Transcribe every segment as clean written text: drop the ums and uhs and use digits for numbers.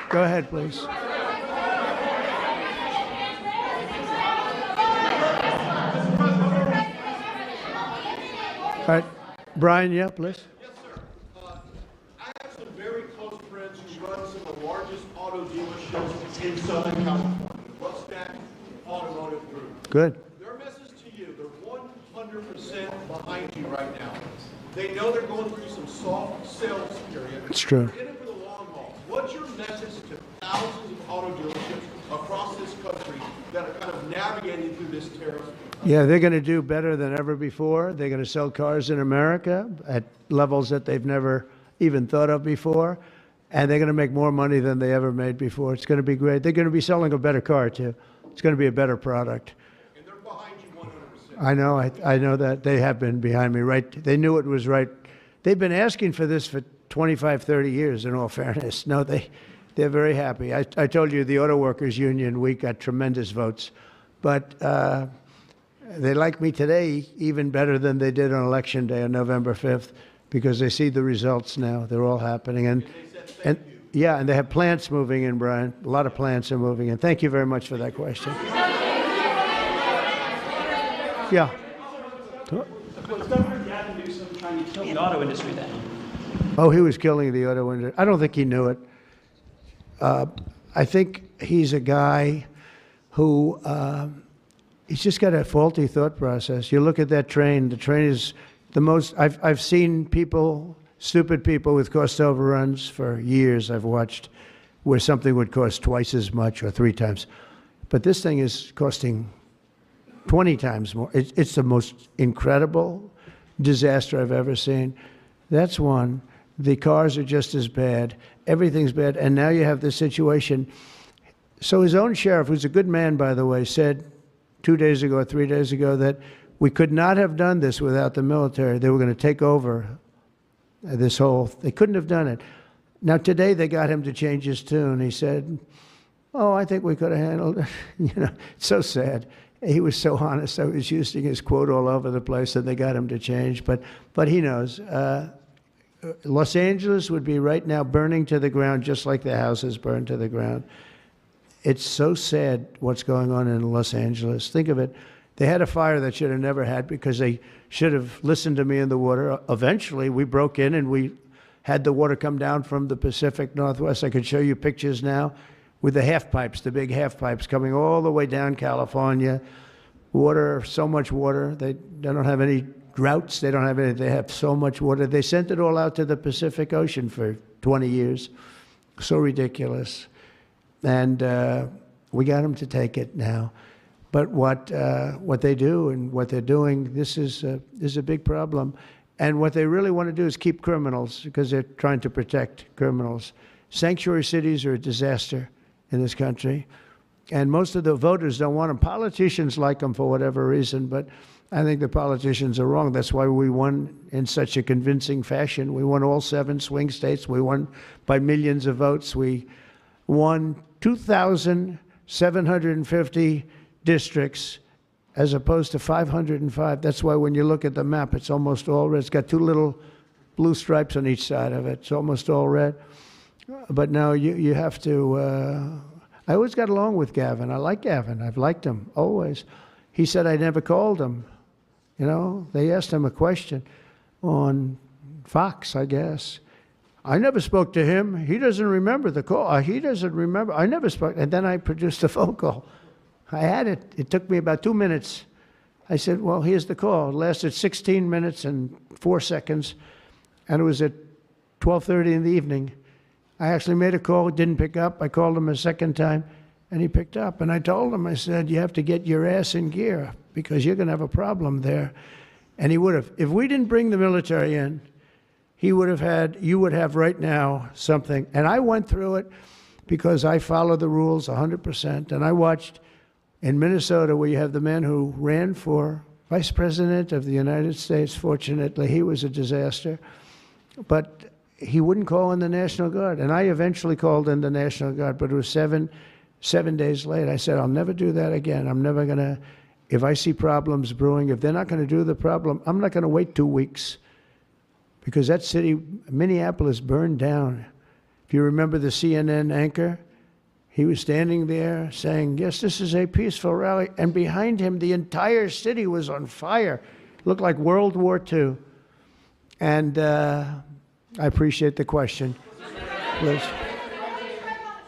Go ahead, please. All right. Brian, yeah, please. Yes, sir. I have some very close friends who run some of the largest auto dealerships in Southern California. What's that automotive group? Good. Their message to you, they're 100% behind you right now. They know they're going through some soft sales period. It's true. They're in it for the long haul. What's your message to thousands of auto dealerships across this country that are kind of navigating through this tariff? Yeah, they're going to do better than ever before. They're going to sell cars in America at levels that they've never even thought of before. And they're going to make more money than they ever made before. It's going to be great. They're going to be selling a better car, too. It's going to be a better product. And they're behind you 100%. I know. I know that. They have been behind me, right? They knew it was right. They've been asking for this for 25, 30 years, in all fairness. No, they're very happy. I told you the Auto Workers Union, we got tremendous votes. But they like me today even better than they did on Election Day on November 5th because they see the results now. They're all happening. And yeah, and they have plants moving in, Brian. A lot of plants are moving in. Thank you very much for that question. Yeah. Was Governor Gavin Newsom trying to kill the auto industry then? Oh, he was killing the auto industry. I don't think he knew it. I think he's a guy who he's just got a faulty thought process. You look at that train. The train is the most. I've seen people, stupid people with cost overruns for years. I've watched where something would cost twice as much or 3 times, but this thing is costing 20 times more. It's the most incredible disaster I've ever seen. That's one. The cars are just as bad. Everything's bad. And now you have this situation. So his own sheriff, who's a good man, by the way, said 2 days ago or 3 days ago that we could not have done this without the military. They were going to take over this whole, they couldn't have done it. Now today they got him to change his tune. He said, oh, I think we could have handled it. You know, it's so sad. He was so honest. I was using his quote all over the place, and they got him to change. But he knows. Los Angeles would be right now burning to the ground, just like the houses burned to the ground. It's so sad what's going on in Los Angeles. Think of it. They had a fire that should have never had because they should have listened to me in the water. Eventually, we broke in and we had the water come down from the Pacific Northwest. I could show you pictures now with the half pipes, the big half pipes coming all the way down California. Water, so much water. They don't have any droughts. They don't have any. They have so much water. They sent it all out to the Pacific Ocean for 20 years. So ridiculous. And we got them to take it now. But what they do and what they're doing, this is a big problem. And what they really want to do is keep criminals because they're trying to protect criminals. Sanctuary cities are a disaster in this country. And most of the voters don't want them. Politicians like them for whatever reason, but I think the politicians are wrong. That's why we won in such a convincing fashion. We won all 7 swing states. We won by millions of votes. We won 2,750 districts as opposed to 505. That's why when you look at the map, it's almost all red. It's got 2 little blue stripes on each side of it. It's almost all red. But now you have to, I always got along with Gavin. I like Gavin. I've liked him, always. He said I never called him. You know, they asked him a question on Fox, I guess. I never spoke to him. He doesn't remember the call. He doesn't remember. I never spoke. And then I produced a phone call. I had it. It took me about 2 minutes. I said, well, here's the call. It lasted 16 minutes and 4 seconds. And it was at 12:30 in the evening. I actually made a call, didn't pick up. I called him a second time, and he picked up. And I told him, I said, you have to get your ass in gear because you're going to have a problem there. And he would have. If we didn't bring the military in, he would have had, you would have right now something. And I went through it because I follow the rules 100%. And I watched in Minnesota where you have the man who ran for vice president of the United States. Fortunately, he was a disaster. But he wouldn't call in the National Guard. And I eventually called in the National Guard, but it was seven days late. I said, I'll never do that again. I'm never going to, if I see problems brewing, if they're not going to do the problem, I'm not going to wait 2 weeks. Because that city, Minneapolis, burned down. If you remember the CNN anchor, he was standing there saying, yes, this is a peaceful rally. And behind him, the entire city was on fire. It looked like World War II. And I appreciate the question. Please. Sir,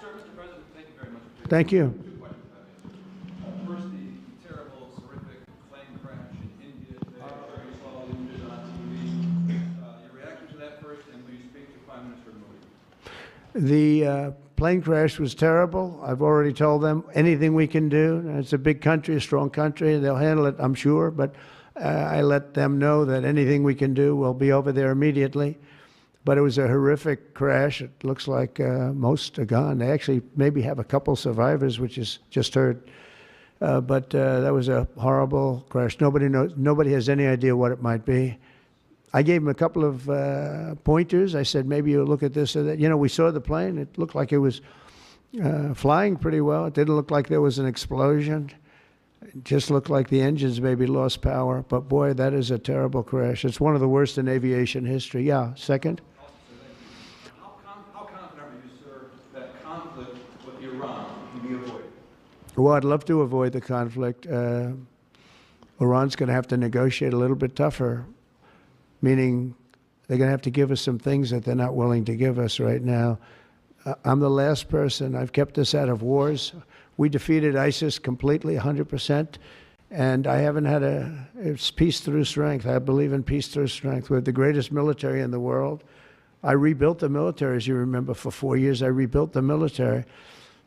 Mr. President, thank you very much. Thank you. Two questions, if I may. First, the terrible, horrific plane crash in India today, where you saw the images on TV. Your reaction to that first, and will you speak to Prime Minister Modi? The plane crash was terrible. I've already told them anything we can do. It's a big country, a strong country. They'll handle it, I'm sure. But I let them know that anything we can do, we'll be over there immediately. But it was a horrific crash. It looks like most are gone. They actually maybe have a couple survivors, which is just heard. But that was a horrible crash. Nobody knows. Nobody has any idea what it might be. I gave him a couple of pointers. I said, maybe you look at this or that. You know, we saw the plane. It looked like it was flying pretty well. It didn't look like there was an explosion. It just looked like the engines maybe lost power. But boy, that is a terrible crash. It's one of the worst in aviation history. Yeah, second? How confident are you, sir, that conflict with Iran can be avoided? Well, I'd love to avoid the conflict. Iran's going to have to negotiate a little bit tougher, meaning they're going to have to give us some things that they're not willing to give us right now. I'm the last person. I've kept us out of wars. We defeated ISIS completely, 100%, and I haven't had it's peace through strength. I believe in peace through strength. We're the greatest military in the world. I rebuilt the military, as you remember, for 4 years. I rebuilt the military,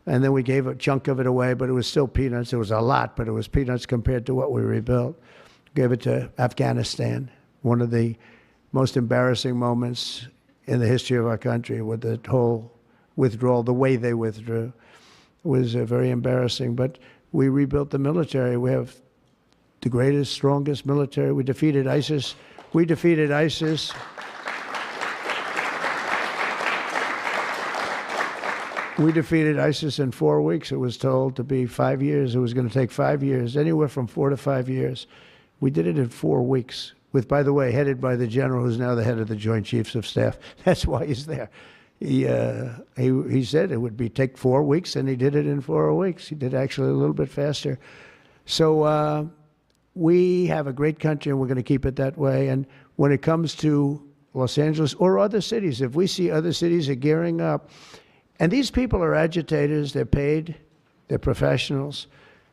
and then we gave a chunk of it away, but it was still peanuts. It was a lot, but it was peanuts compared to what we rebuilt. Gave it to Afghanistan, one of the most embarrassing moments in the history of our country with the whole withdrawal, the way they withdrew. Was very embarrassing, but we rebuilt the military. We have the greatest, strongest military. We defeated ISIS. We defeated ISIS. We defeated ISIS in 4 weeks. It was told to be 5 years. It was going to take 5 years, anywhere from 4 to 5 years. We did it in 4 weeks, with, by the way, headed by the general who's now the head of the Joint Chiefs of Staff. That's why he's there. He said it would take 4 weeks, and he did it in 4 weeks. He did actually a little bit faster. So we have a great country, and we're going to keep it that way. And when it comes to Los Angeles or other cities, if we see other cities are gearing up, and these people are agitators, they're paid, they're professionals,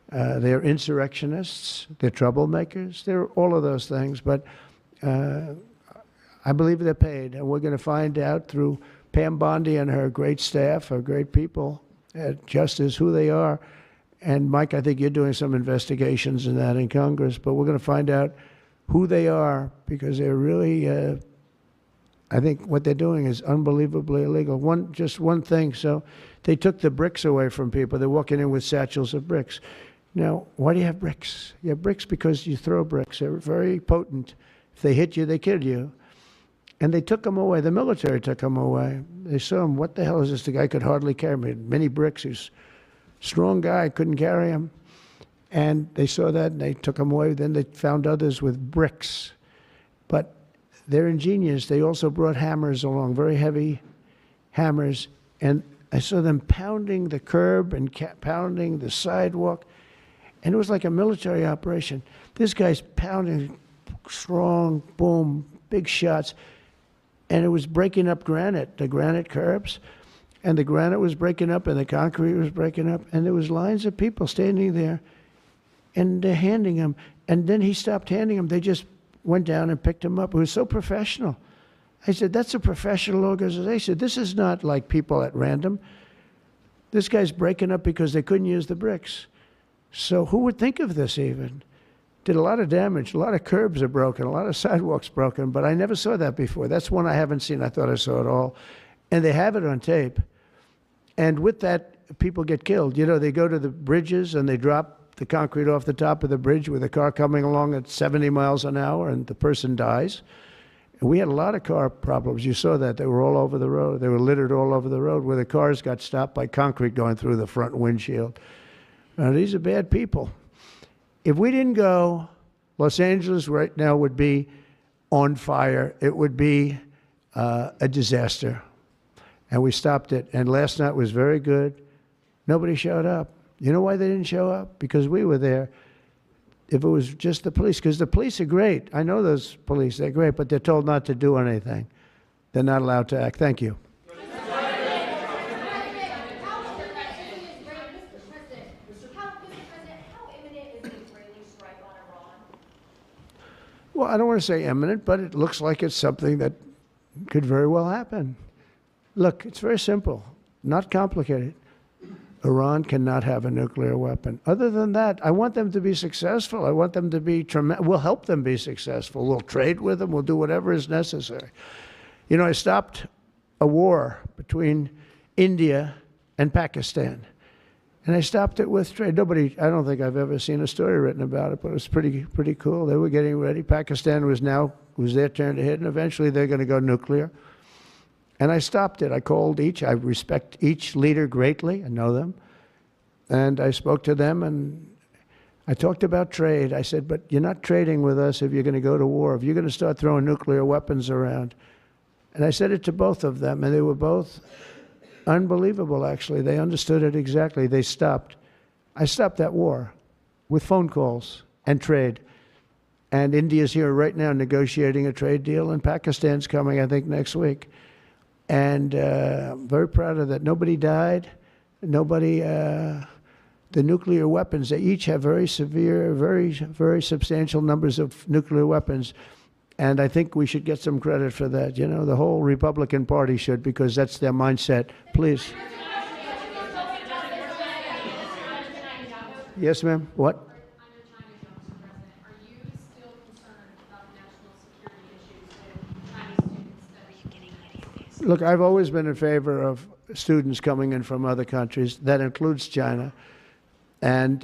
they're insurrectionists, they're troublemakers, they're all of those things. But I believe they're paid, and we're going to find out through Pam Bondi and her great staff, her great people at Justice, who they are. And Mike, I think you're doing some investigations in that in Congress, but we're going to find out who they are, because they're really, I think what they're doing is unbelievably illegal. Just one thing, so they took the bricks away from people. They're walking in with satchels of bricks. Now, why do you have bricks? You have bricks because you throw bricks. They're very potent. If they hit you, they kill you. And they took them away. The military took them away. They saw him. What the hell is this? The guy could hardly carry me. Many bricks. He's a strong guy. Couldn't carry him. And they saw that, and they took him away. Then they found others with bricks. But they're ingenious. They also brought hammers along, very heavy hammers. And I saw them pounding the curb and pounding the sidewalk. And it was like a military operation. This guy's pounding strong, boom, big shots. And it was breaking up granite, the granite curbs. And the granite was breaking up, and the concrete was breaking up. And there was lines of people standing there, and they're handing him. And then he stopped handing them. They just went down and picked him up. It was so professional. I said, that's a professional organization. This is not like people at random. This guy's breaking up because they couldn't use the bricks. So who would think of this even? Did a lot of damage. A lot of curbs are broken. A lot of sidewalks broken. But I never saw that before. That's one I haven't seen. I thought I saw it all. And they have it on tape. And with that, people get killed. You know, they go to the bridges and they drop the concrete off the top of the bridge with a car coming along at 70 miles an hour, and the person dies. And we had a lot of car problems. You saw that. They were all over the road. They were littered all over the road, where the cars got stopped by concrete going through the front windshield. Now, these are bad people. If we didn't go, Los Angeles right now would be on fire. It would be a disaster. and we stopped it. And last night was very good. Nobody showed up. You know why they didn't show up? Because we were there. If it was just the police, because the police are great. I know those police, they're great, but they're told not to do anything. They're not allowed to act. Thank you. Well, I don't want to say imminent, but it looks like it's something that could very well happen. Look, it's very simple, not complicated. Iran cannot have a nuclear weapon. Other than that, I want them to be successful. I want them to be tremendous. We'll help them be successful. We'll trade with them. We'll do whatever is necessary. You know, I stopped a war between India and Pakistan. And I stopped it with trade. Nobody, I don't think I've ever seen a story written about it, but it was pretty cool. They were getting ready. Pakistan was their turn to hit, and eventually they're going to go nuclear. And I stopped it. I called each. I respect each leader greatly. I know them. And I spoke to them, and I talked about trade. I said, but you're not trading with us if you're going to go to war, if you're going to start throwing nuclear weapons around. And I said it to both of them, and they were both unbelievable, actually. They understood it exactly. They stopped. I stopped that war with phone calls and trade. And India's here right now negotiating a trade deal, and Pakistan's coming, I think, next week. And I'm very proud of that. Nobody died. Nobody, the nuclear weapons, they each have very severe, very substantial numbers of nuclear weapons. And I think we should get some credit for that. You know, the whole Republican Party should, because that's their mindset. Please. Yes, ma'am. What? Look, I've always been in favor of students coming in from other countries. That includes China. And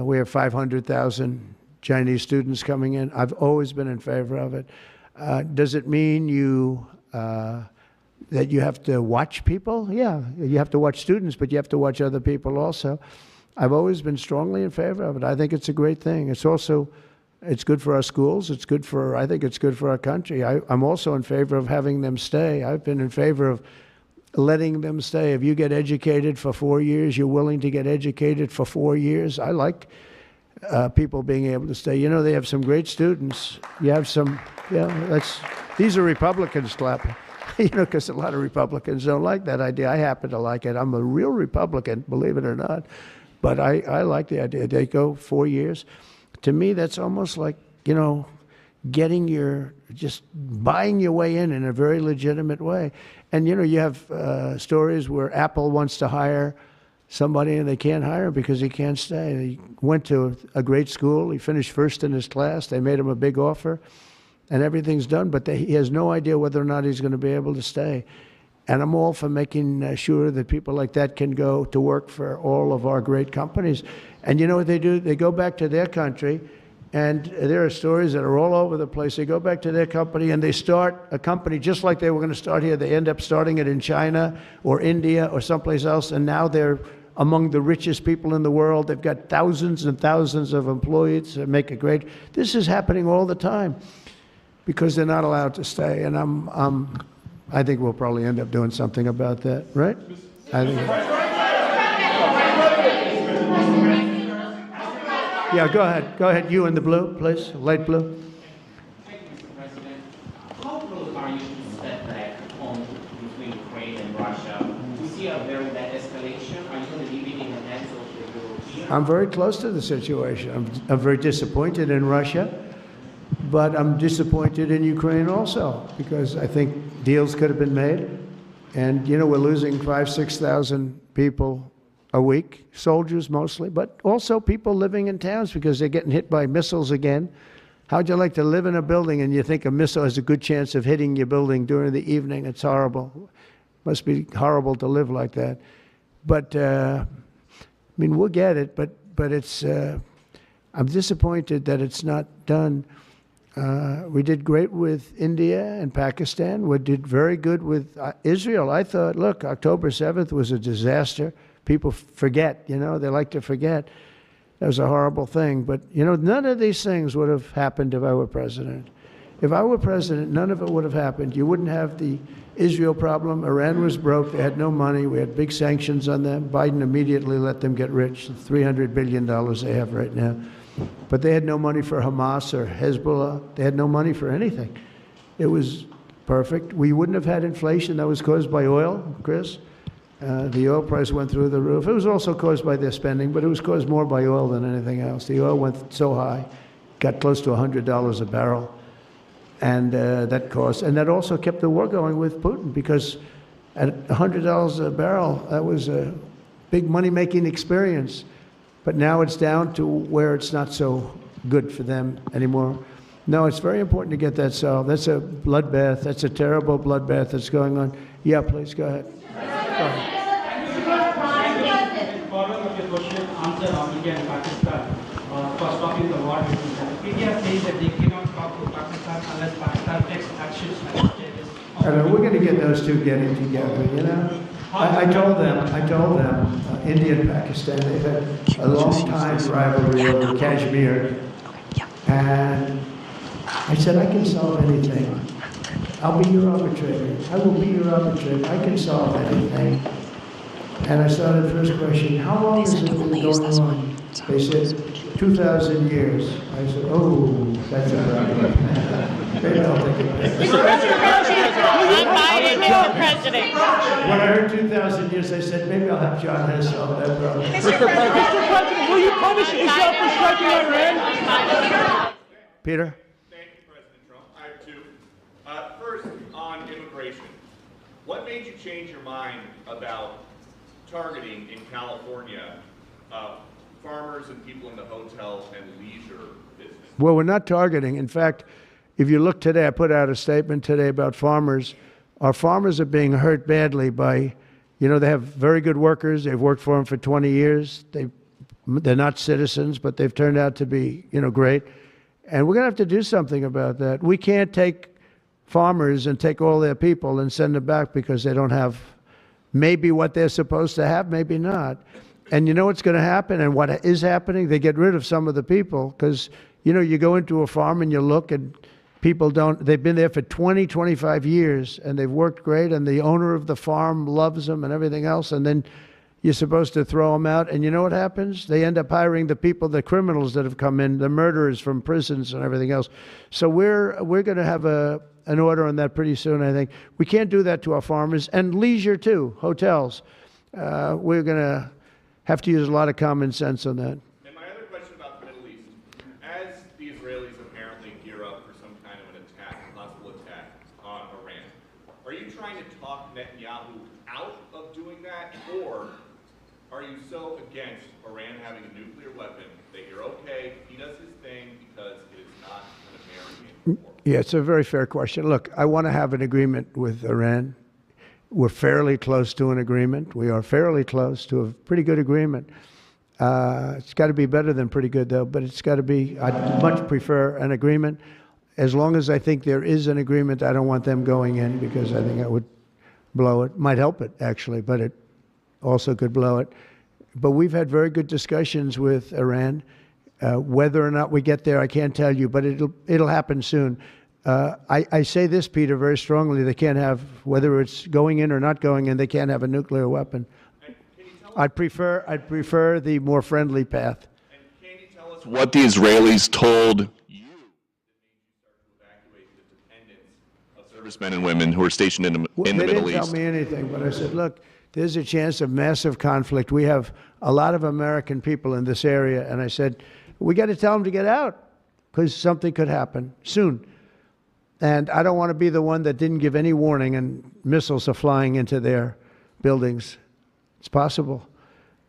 we have 500,000 Chinese students coming in. I've always been in favor of it. Does it mean that you have to watch people? Yeah, you have to watch students, but you have to watch other people also. I've always been strongly in favor of it. I think it's a great thing. It's also, it's good for our schools. It's good for, I think it's good for our country. I'm also in favor of having them stay. I've been in favor of letting them stay. If you get educated for 4 years, you're willing to get educated for 4 years. I like people being able to stay. You know, they have some great students. You have some, yeah, these are Republicans clapping, you know, because a lot of Republicans don't like that idea. I happen to like it. I'm a real Republican, believe it or not. But I like the idea. They go 4 years. To me, that's almost like, you know, just buying your way in a very legitimate way. And, you know, you have stories where Apple wants to hire somebody and they can't hire him because he can't stay. He went to a great school. He finished first in his class. They made him a big offer, and everything's done. But he has no idea whether or not he's going to be able to stay. And I'm all for making sure that people like that can go to work for all of our great companies. And you know what they do? They go back to their country, and there are stories that are all over the place. They go back to their company, and they start a company just like they were going to start here. They end up starting it in China or India or someplace else, and now they're among the richest people in the world. They've got thousands and thousands of employees that make it great. This is happening all the time because they're not allowed to stay. And I think we'll probably end up doing something about that, right? I think. Yeah, go ahead. Go ahead. You in the blue, please. Light blue. Thank you, Mr. President. How close are you to step back on between Ukraine and Russia? We see a very bad escalation. Are you going to leave it in the hands of the Europeans? I'm very close to the situation. I'm very disappointed in Russia, but I'm disappointed in Ukraine also because I think deals could have been made. And, you know, we're losing 5,000, 6,000 people a week, soldiers mostly, but also people living in towns because they're getting hit by missiles again. How'd you like to live in a building and you think a missile has a good chance of hitting your building during the evening? It's horrible. Must be horrible to live like that. But, I mean, we'll get it, but it's, I'm disappointed that it's not done. We did great with India and Pakistan. We did very good with Israel. I thought, look, October 7th was a disaster. People forget, you know, they like to forget. That was a horrible thing. But, you know, none of these things would have happened if I were president. If I were president, none of it would have happened. You wouldn't have the Israel problem. Iran was broke. They had no money. We had big sanctions on them. Biden immediately let them get rich, $300 billion they have right now. But they had no money for Hamas or Hezbollah. They had no money for anything. It was perfect. We wouldn't have had inflation that was caused by oil, Chris. The oil price went through the roof. It was also caused by their spending, but it was caused more by oil than anything else. The oil went so high, got close to $100 a barrel. And that cost, and that also kept the war going with Putin, because at $100 a barrel, that was a big money-making experience. But now it's down to where it's not so good for them anymore. No, it's very important to get that solved. That's a bloodbath. That's a terrible bloodbath that's going on. Yeah, please, go ahead. Following up your question, answer on India and Pakistan for stopping the war between them. India says that they cannot talk to Pakistan unless Pakistan takes actions against terrorists. I mean, we're going to get those two getting together, you know? I told them, India and Pakistan, they've had a long time rivalry over Kashmir. And I said, I can solve anything. I'll be your arbitrator. I will be your arbitrator. I can solve anything. And I started first question, how long has it been going on? They said, 2,000 years. I said, oh, that's a problem. Maybe I'll take it. Mr. President. When I heard 2,000 years, I said, maybe I'll have John Hess solve that problem. Mr. President, will you punish Israel for striking Iran? Peter? Thank you, President Trump. I have two. First, on immigration. What made you change your mind about targeting in California farmers and people in the hotel and leisure business? Well, we're not targeting. In fact, if you look today, I put out a statement today about farmers. Our farmers are being hurt badly by, you know, they have very good workers. They've worked for them for 20 years. They're not citizens, but they've turned out to be, you know, great. And we're going to have to do something about that. We can't take farmers and take all their people and send them back because they don't have maybe what they're supposed to have, maybe not. And you know what's going to happen and what is happening? They get rid of some of the people because, you know, you go into a farm and you look and people don't, they've been there for 20, 25 years and they've worked great and the owner of the farm loves them and everything else. And then you're supposed to throw them out. And you know what happens? They end up hiring the people, the criminals that have come in, the murderers from prisons and everything else. So we're going to have an order on that pretty soon, I think. We can't do that to our farmers. And leisure, too, hotels. We're going to have to use a lot of common sense on that. And my other question about the Middle East. As the Israelis apparently gear up for some kind of an attack, a possible attack on Iran, are you trying to talk Netanyahu out of doing that? Or are you so against Iran having a nuclear weapon that you're okay, he does his thing because it is not an American war? Yeah, it's a very fair question. Look, I want to have an agreement with Iran. We're fairly close to an agreement. We are fairly close to a pretty good agreement. It's got to be better than pretty good, though, but it's got to be, I'd much prefer an agreement. As long as I think there is an agreement, I don't want them going in because I think that would blow it. Might help it, actually, but it also could blow it. But we've had very good discussions with Iran. Whether or not we get there, I can't tell you, but it'll happen soon. I say this, Peter, very strongly. They can't have, whether it's going in or not going in, they can't have a nuclear weapon. I'd prefer the more friendly path. And can you tell us what the Israelis told you that made you start to evacuate the dependents of servicemen and women who are stationed in the Middle East? They didn't tell me anything, but I said, look, there's a chance of massive conflict. We have a lot of American people in this area, and I said, we got to tell them to get out because something could happen soon. And I don't want to be the one that didn't give any warning and missiles are flying into their buildings. It's possible.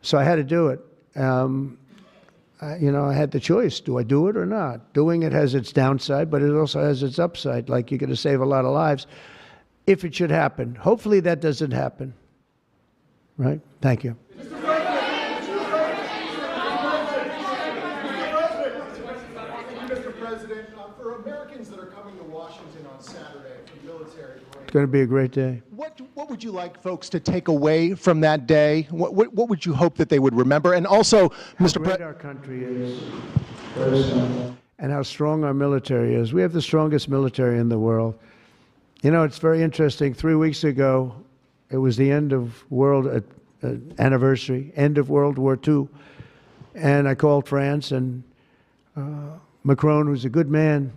So I had to do it. You know, I had the choice. Do I do it or not? Doing it has its downside, but it also has its upside. Like, you're going to save a lot of lives if it should happen. Hopefully that doesn't happen. Right? Thank you. Mr. President, for Americans that are coming to Washington on Saturday for military break, It's going to be a great day. what would you like folks to take away from that day? What would you hope that they would remember? And also, Mr. Great President, our country is. Very simple. and how strong our military is. We have the strongest military in the world. You know, it's very interesting. 3 weeks ago, it was the end of world anniversary, end of World War II. And I called France, and Macron, who's a good man,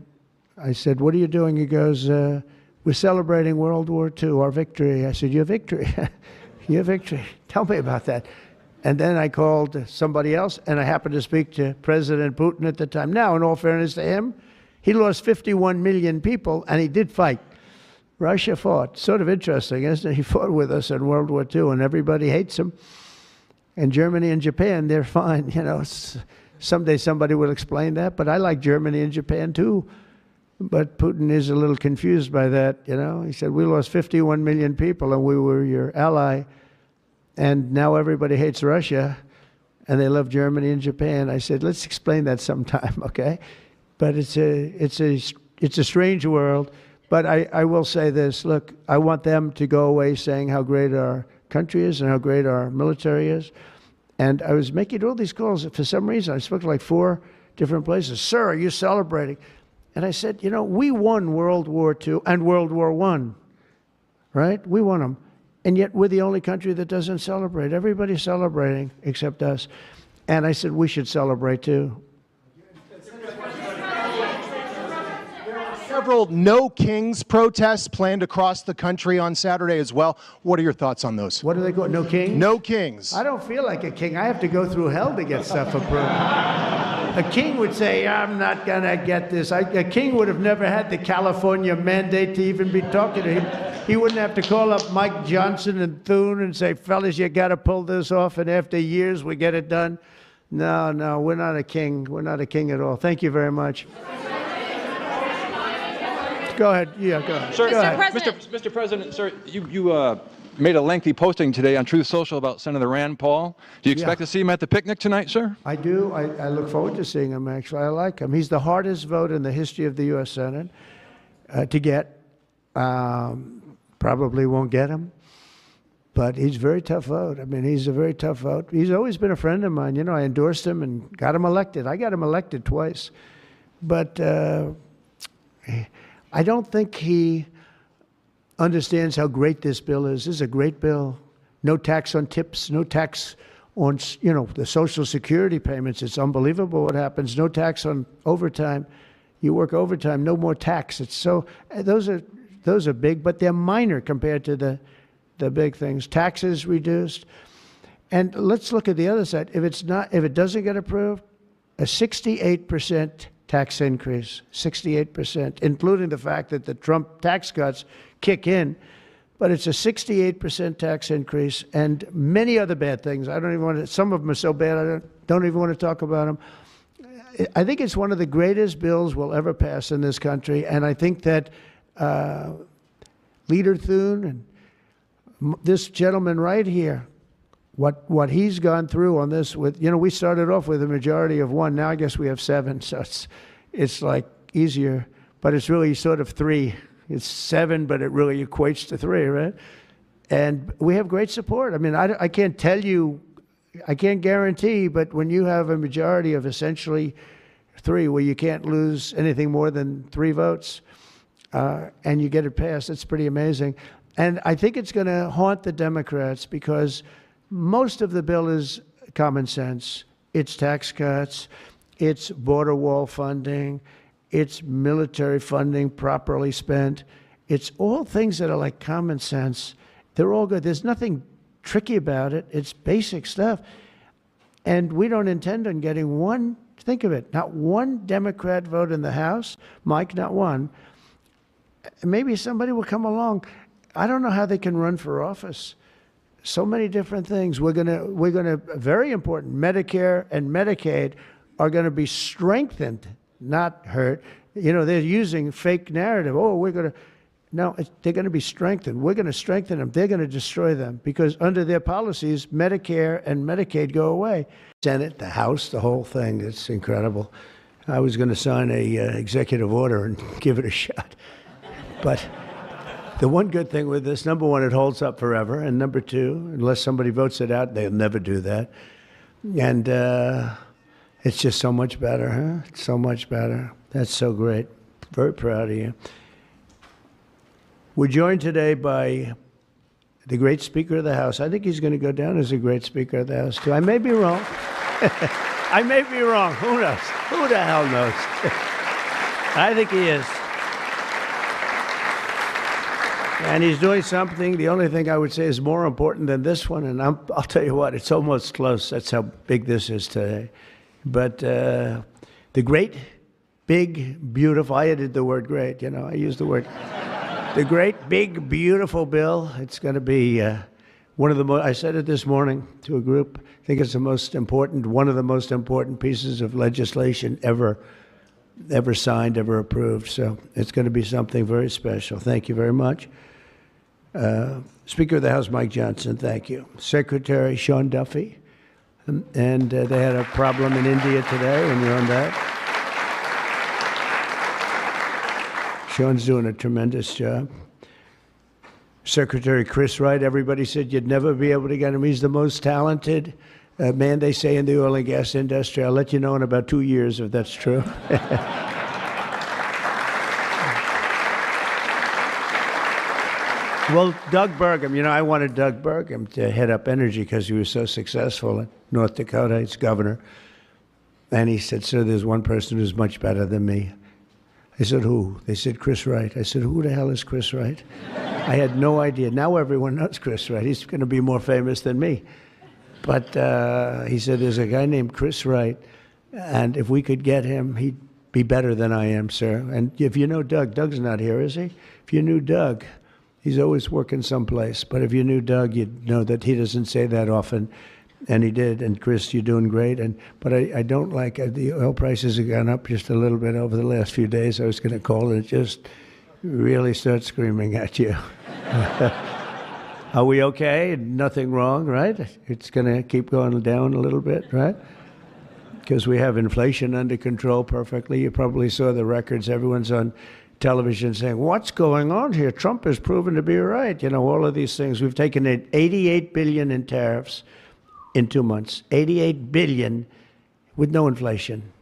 I said, what are you doing? He goes, we're celebrating World War II, our victory. I said, your victory? Your victory. Tell me about that. And then I called somebody else, and I happened to speak to President Putin at the time. Now, in all fairness to him, he lost 51 million people, and he did fight. Russia fought. Sort of interesting, isn't it? He fought with us in World War II, and everybody hates him. And Germany and Japan, they're fine. You know, someday somebody will explain that, but I like Germany and Japan too. But Putin is a little confused by that, you know. He said, we lost 51 million people, and we were your ally. And now everybody hates Russia, and they love Germany and Japan. I said, let's explain that sometime, okay? But it's a strange world. But I will say this, look, I want them to go away saying how great our country is and how great our military is. And I was making all these calls. For some reason, I spoke to like 4 different places. Sir, are you celebrating? And I said, you know, we won World War II and World War I, right? We won them. And yet we're the only country that doesn't celebrate. Everybody's celebrating except us. And I said, we should celebrate too. There are several No Kings protests planned across the country on Saturday as well. What are your thoughts on those? What do they call it? No king? No Kings. I don't feel like a king. I have to go through hell to get stuff approved. A king would say, I'm not going to get this. A king would have never had the California mandate to even be talking to him. He wouldn't have to call up Mike Johnson and Thune and say, fellas, you got to pull this off, and after years we get it done. No, we're not a king. We're not a king at all. Thank you very much. Go ahead. Yeah, go ahead. Sir, Go ahead. Mr. President, sir, you made a lengthy posting today on Truth Social about Senator Rand Paul. Do you expect to see him at the picnic tonight, sir? I do. I look forward to seeing him, actually. I like him. He's the hardest vote in the history of the U.S. Senate to get. Probably won't get him, but he's a very tough vote. I mean, he's a very tough vote. He's always been a friend of mine. You know, I endorsed him and got him elected. I got him elected twice. But I don't think he understands how great this bill is. This is a great bill. No tax on tips, no tax on, you know, the Social Security payments. It's unbelievable what happens. No tax on overtime. You work overtime, no more tax. It's so, those are big, but they're minor compared to the big things. Taxes reduced. And let's look at the other side. If it doesn't get approved, a 68% tax increase, 68%, including the fact that the Trump tax cuts kick in. But it's a 68% tax increase and many other bad things. I don't even want to, some of them are so bad I don't even want to talk about them. I think it's one of the greatest bills we'll ever pass in this country, and I think that Leader Thune and this gentleman right here, what he's gone through on this with, you know, we started off with a majority of 1. Now I guess we have 7, so it's like easier, but it's really sort of 3. It's 7, but it really equates to 3, right? And we have great support. I mean, I can't tell you, I can't guarantee, but when you have a majority of essentially 3, where you can't lose anything more than 3 votes, and you get it passed, it's pretty amazing. And I think it's going to haunt the Democrats because most of the bill is common sense. It's tax cuts, it's border wall funding, it's military funding properly spent. It's all things that are like common sense. They're all good. There's nothing tricky about it. It's basic stuff. And we don't intend on getting one, think of it, not one Democrat vote in the House. Mike, not one. Maybe somebody will come along. I don't know how they can run for office. So many different things. We're gonna very important, Medicare and Medicaid are gonna be strengthened, not hurt. You know, they're using fake narrative. Oh, no, they're gonna be strengthened. We're gonna strengthen them. They're gonna destroy them because under their policies, Medicare and Medicaid go away. Senate, the House, the whole thing, it's incredible. I was gonna sign a executive order and give it a shot. But the one good thing with this, number one, it holds up forever. And number two, unless somebody votes it out, they'll never do that. And It's just so much better, huh? It's so much better. That's so great. Very proud of you. We're joined today by the great Speaker of the House. I think he's going to go down as a great Speaker of the House, too. I may be wrong. I may be wrong. Who knows? Who the hell knows? I think he is. And he's doing something, the only thing I would say is more important than this one, and I'll tell you what, it's almost close. That's how big this is today. But the great, big, beautiful, I added the word great, I used the word. The great, big, beautiful bill, it's going to be one of the most, I said it this morning to a group, I think it's the most important, one of the most important pieces of legislation ever signed, ever approved. So it's going to be something very special. Thank you very much. Speaker of the House, Mike Johnson, thank you. Secretary Sean Duffy, and they had a problem in India today, and you're on that. Sean's doing a tremendous job. Secretary Chris Wright, everybody said you'd never be able to get him. He's the most talented man, they say, in the oil and gas industry. I'll let you know in about 2 years if that's true. Well, Doug Burgum, I wanted Doug Burgum to head up energy because he was so successful in North Dakota. He's governor. And he said, sir, there's one person who's much better than me. I said, who? They said, Chris Wright. I said, who the hell is Chris Wright? I had no idea. Now everyone knows Chris Wright. He's going to be more famous than me. But he said, there's a guy named Chris Wright, and if we could get him, he'd be better than I am, sir. And if you know Doug, Doug's not here, is he? If you knew Doug, he's always working someplace. But if you knew Doug, you'd know that he doesn't say that often. And he did. And Chris, you're doing great. But I don't like the oil prices have gone up just a little bit over the last few days. I was going to call and just really start screaming at you. Are we okay? Nothing wrong, right? It's going to keep going down a little bit, right? Because we have inflation under control perfectly. You probably saw the records. Everyone's on television saying, what's going on here? Trump has proven to be right. All of these things. We've taken in $88 billion in tariffs in 2 months. $88 billion with no inflation.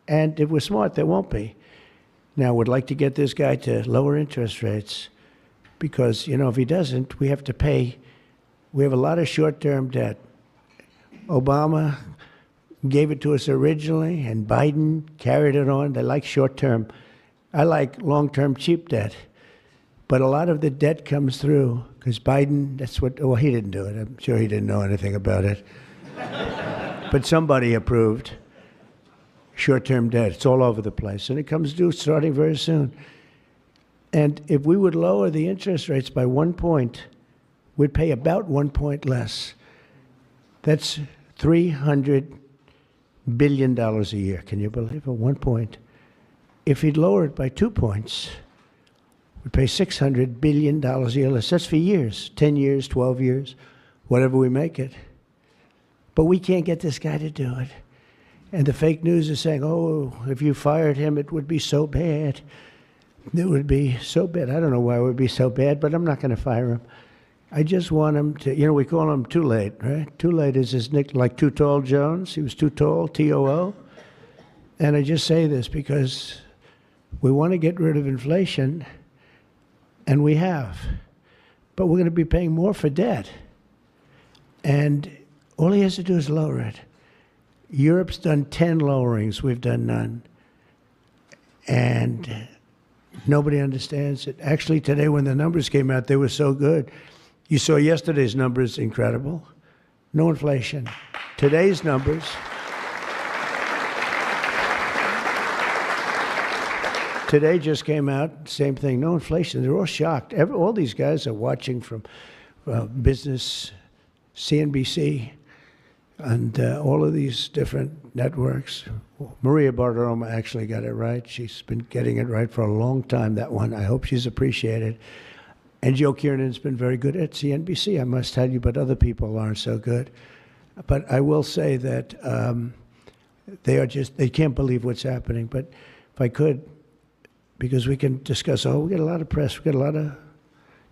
And if we're smart, there won't be. Now, we'd like to get this guy to lower interest rates because, if he doesn't, we have to pay. We have a lot of short-term debt. Obama gave it to us originally, and Biden carried it on. They like short-term. I like long-term cheap debt. But a lot of the debt comes through because Biden, he didn't do it. I'm sure he didn't know anything about it. But somebody approved short-term debt. It's all over the place. And it comes due starting very soon. And if we would lower the interest rates by 1 point, we'd pay about 1 point less. That's $300 billion a year. Can you believe it? 1 point. If he'd lower it by 2 points, we'd pay $600 billion a year less. That's for years, 10 years, 12 years, whatever we make it. But we can't get this guy to do it. And the fake news is saying, if you fired him, it would be so bad. It would be so bad. I don't know why it would be so bad, but I'm not going to fire him. I just want him to, we call him Too Late, right? Too Late is his nickname, like Too Tall Jones. He was too tall, T-O-O. And I just say this because we want to get rid of inflation, and we have. But we're going to be paying more for debt. And all he has to do is lower it. Europe's done 10 lowerings. We've done none. And nobody understands it. Actually, today when the numbers came out, they were so good. You saw yesterday's numbers, incredible. No inflation. Today's numbers. Today just came out, same thing, no inflation. They're all shocked. All these guys are watching from business, CNBC, and all of these different networks. Maria Bartiromo actually got it right. She's been getting it right for a long time, that one. I hope she's appreciated. And Joe Kiernan's been very good at CNBC, I must tell you, but other people aren't so good. But I will say that they can't believe what's happening. But if I could, because we can discuss, we get a lot of press, we get a lot of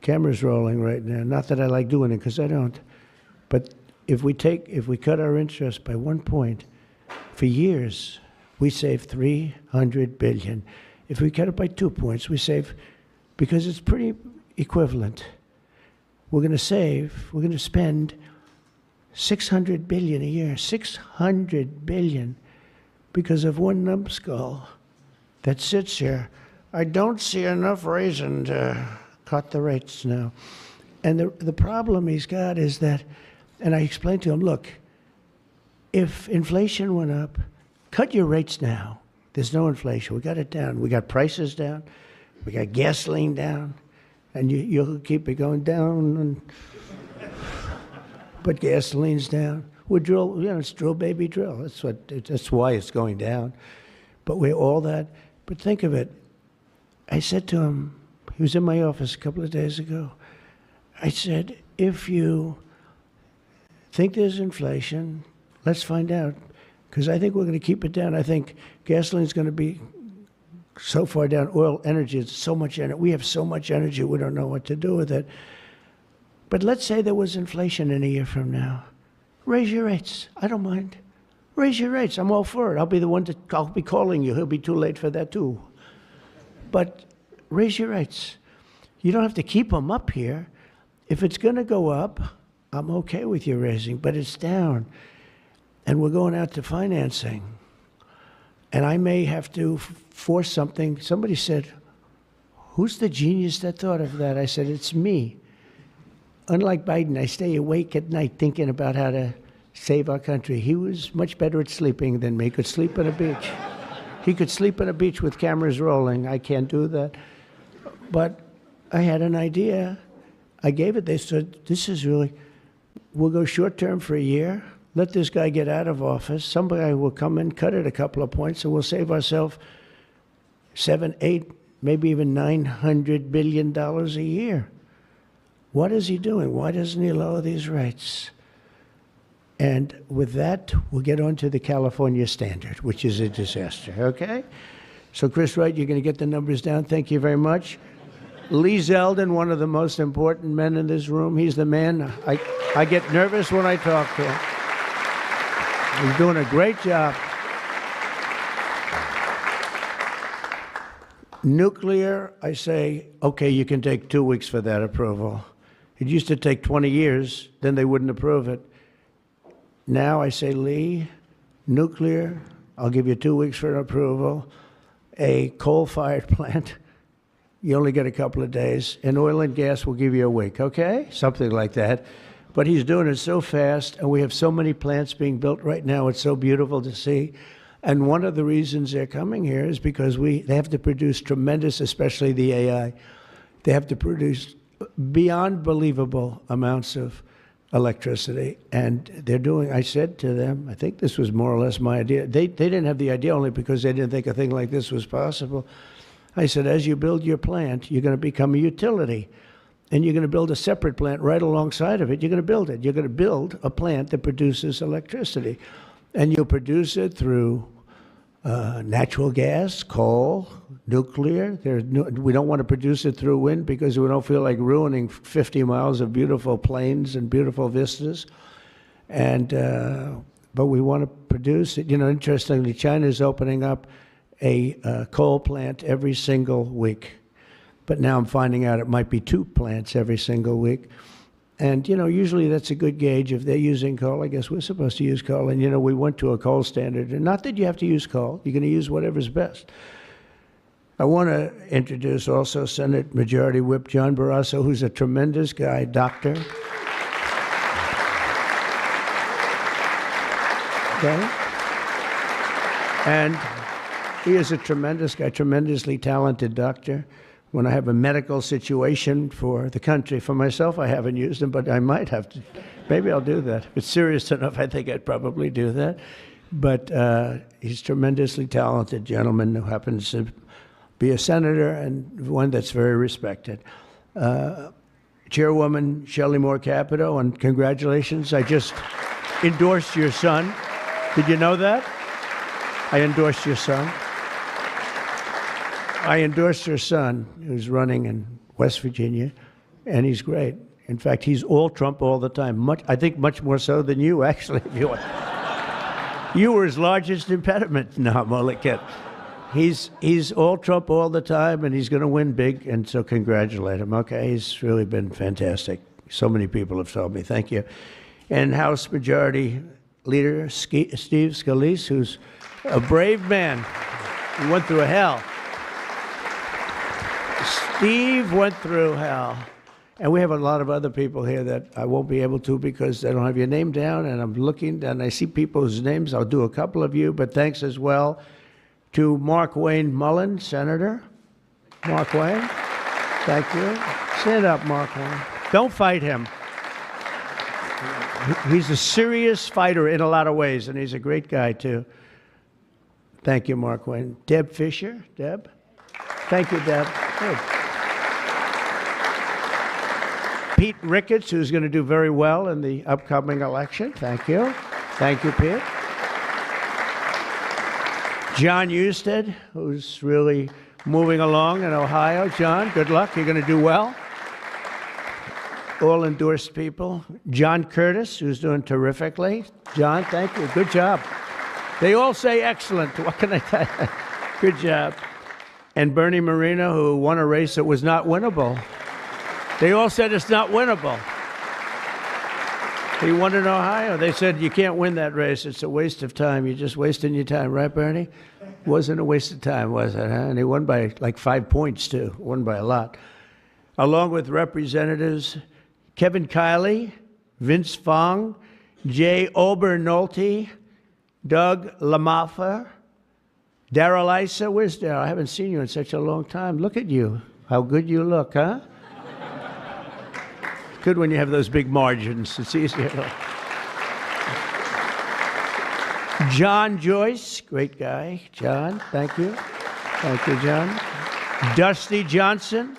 cameras rolling right now. Not that I like doing it, because I don't. But if we cut our interest by 1 point, For years, we saved $300 billion. If we cut it by 2 points, we save, because it's pretty equivalent. We're going to spend $600 billion a year, $600 billion, because of one numbskull that sits here. I don't see enough reason to cut the rates now. And the problem he's got is that, and I explained to him, look, if inflation went up, cut your rates now. There's no inflation. We got it down. We got prices down. We got gasoline down. And you'll keep it going down. And but gasoline's down. We drill, it's drill, baby, drill. That's why it's going down. But we're all that. But think of it. I said to him, he was in my office a couple of days ago. I said, if you think there's inflation, let's find out. Because I think we're going to keep it down. I think gasoline's going to be so far down. Oil, energy, it's so much energy. We have so much energy, we don't know what to do with it. But let's say there was inflation in a year from now. Raise your rates. I don't mind. Raise your rates. I'm all for it. I'll be calling you. He'll be too late for that too. But raise your rates. You don't have to keep them up here. If it's going to go up, I'm okay with you raising, but it's down. And we're going out to financing. And I may have to force something. Somebody said, who's the genius that thought of that? I said, it's me. Unlike Biden, I stay awake at night thinking about how to save our country. He was much better at sleeping than me. He could sleep on a beach. He could sleep on a beach with cameras rolling. I can't do that. But I had an idea. I gave it. They said, we'll go short term for a year. Let this guy get out of office. Somebody will come in, cut it a couple of points, and we'll save ourselves $7, $8, maybe even $900 billion a year. What is he doing? Why doesn't he lower these rates? And with that, we'll get on to the California standard, which is a disaster, okay? So, Chris Wright, you're going to get the numbers down. Thank you very much. Lee Zeldin, one of the most important men in this room. He's the man. I get nervous when I talk to him. He's doing a great job. Nuclear, I say, okay, you can take 2 weeks for that approval. It used to take 20 years, then they wouldn't approve it. Now I say, Lee, nuclear, I'll give you 2 weeks for an approval. A coal-fired plant, you only get a couple of days. And oil and gas will give you a week, okay? Something like that. But he's doing it so fast, and we have so many plants being built right now. It's so beautiful to see. And one of the reasons they're coming here is because they have to produce tremendous, especially the AI, they have to produce beyond believable amounts of electricity. And they're doing, I said to them, I think this was more or less my idea. They didn't have the idea only because they didn't think a thing like this was possible. I said, as you build your plant, you're going to become a utility. And you're going to build a separate plant right alongside of it. You're going to build it. You're going to build a plant that produces electricity. And you'll produce it through natural gas, coal, nuclear. We don't want to produce it through wind because we don't feel like ruining 50 miles of beautiful plains and beautiful vistas. And but we want to produce it. You know, interestingly, China's opening up a coal plant every single week. But now I'm finding out it might be 2 plants every single week. And, you know, usually that's a good gauge. If they're using coal, I guess we're supposed to use coal. And, you know, we went to a coal standard. And not that you have to use coal. You're going to use whatever's best. I want to introduce also Senate Majority Whip John Barrasso, who's a tremendous guy, doctor. Okay? And he is a tremendous guy, tremendously talented doctor. When I have a medical situation for the country, for myself, I haven't used him, but I might have to. Maybe I'll do that. If it's serious enough, I think I'd probably do that. But he's a tremendously talented gentleman who happens to be a senator and one that's very respected. Chairwoman Shelley Moore Capito, and congratulations. I just endorsed your son. Did you know that? I endorsed your son. I endorsed your son, who's running in West Virginia, and he's great. In fact, he's all Trump all the time. I think much more so than you, actually, if you want. You were his largest impediment. No, I'm only kidding. He's all Trump all the time, and he's going to win big, and so congratulate him, okay? He's really been fantastic. So many people have told me. Thank you. And House Majority Leader Steve Scalise, who's a brave man. He went through hell. Steve went through hell. And we have a lot of other people here that I won't be able to because they don't have your name down, and I'm looking, and I see people's names. I'll do a couple of you, but thanks as well to Mark Wayne Mullen, Senator. Mark Wayne, thank you. Stand up, Mark Wayne. Don't fight him. He's a serious fighter in a lot of ways, and he's a great guy, too. Thank you, Mark Wayne. Deb Fisher. Deb? Thank you, Deb. Good. Pete Ricketts, who's going to do very well in the upcoming election. Thank you. Thank you, Pete. John Husted, who's really moving along in Ohio. John, good luck. You're going to do well. All endorsed people. John Curtis, who's doing terrifically. John, thank you. Good job. They all say excellent. What can I tell you? Good job. And Bernie Moreno, who won a race that was not winnable. They all said it's not winnable. He won in Ohio. They said, you can't win that race. It's a waste of time. You're just wasting your time. Right, Bernie? Wasn't a waste of time, was it? Huh? And he won by like 5 points, too. Won by a lot. Along with Representatives Kevin Kiley, Vince Fong, Jay Obernolte, Doug Lamaffa, Darrell Issa. Where's Darrell? I haven't seen you in such a long time. Look at you. How good you look, huh? Good when you have those big margins. It's easier. John Joyce, great guy. John, thank you. Thank you, John. Dusty Johnson,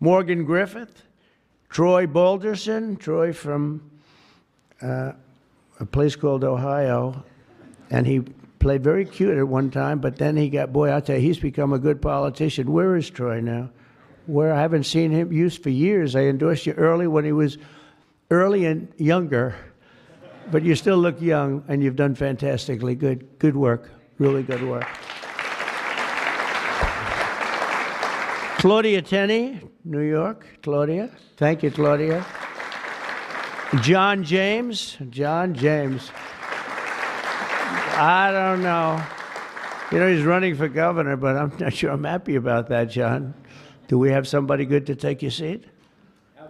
Morgan Griffith, Troy Balderson, Troy from a place called Ohio, and he played very cute at one time, but then he got, boy, I'll tell you, he's become a good politician. Where is Troy now? Where I haven't seen him used for years. I endorsed you early when he was early and younger, but you still look young, and you've done fantastically good. Good work, really good work. Claudia Tenney, New York. Claudia, thank you, Claudia. John James, John James. I don't know. You know, he's running for governor, but I'm not sure I'm happy about that, John. Do we have somebody good to take your seat?